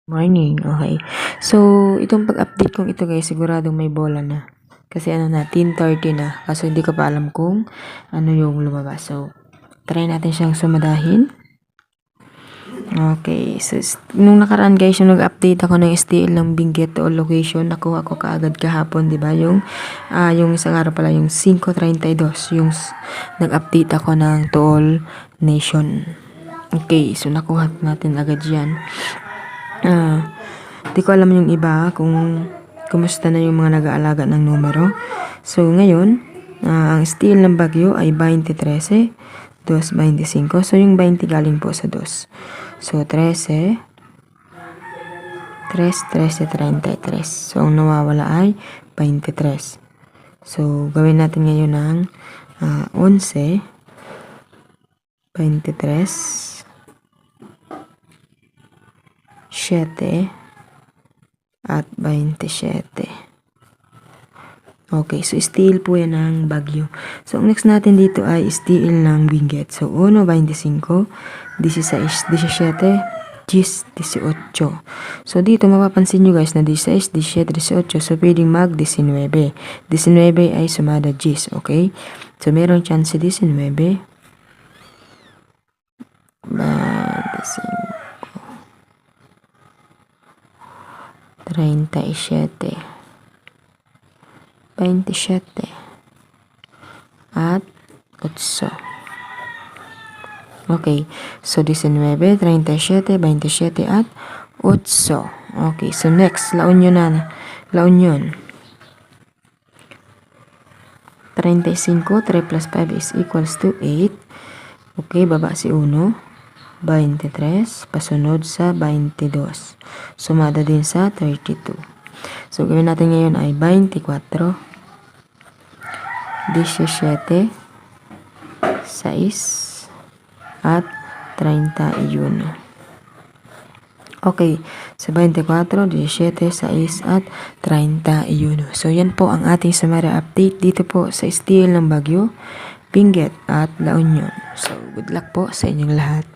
Morning, okay. So, itong pag-update kong ito guys, siguradong may bola na. Kasi ano na, 10:30 na. Kaso hindi ko pa alam kung ano yung lumabas. So, try natin siyang sumadahin. Okay, so nung nakaraan guys, yung nag-update ako ng STL ng Benguet o location, nakuha ko kaagad kahapon, di ba? Yung isang araw pala, yung 5:32, yung nag-update ako ng Tool Nation. Okay, so nakuha natin agad yan. Di ko alam yung iba kung kumusta na yung mga nag-aalaga ng numero. So, ngayon, ang steel ng Baguio ay 2013, 225. So, yung 20 galing po sa 2. So, 13, 33. So, ang nawawala ay 23. So, gawin natin ngayon ng 11, 23, 7, at 27. Okay, so steel po yan ng Baguio. So, ang next natin dito ay steel ng Benguet. So, 1, 25, 16, 17, 18. So, dito mapapansin nyo guys na 16, 17, 18. So, pwedeng mag 19. 19 ay sumada 10, okay? So, meron chance 19. 37, 27, at 8. Okay, so 19, 37, 27, at 8. Okay, so next, La Union. 35, 3 plus 5 is equals to 8. Okay, baba si 1. 23, pasunod sa 22. Sumada din sa 32. So, gawin natin ngayon ay 24, 17, 6, at 31. Okay, sa 24, 17, 6, at 31. So, yan po ang ating summary update dito po sa steel ng Baguio, Benguet, at La Union. So, good luck po sa inyong lahat.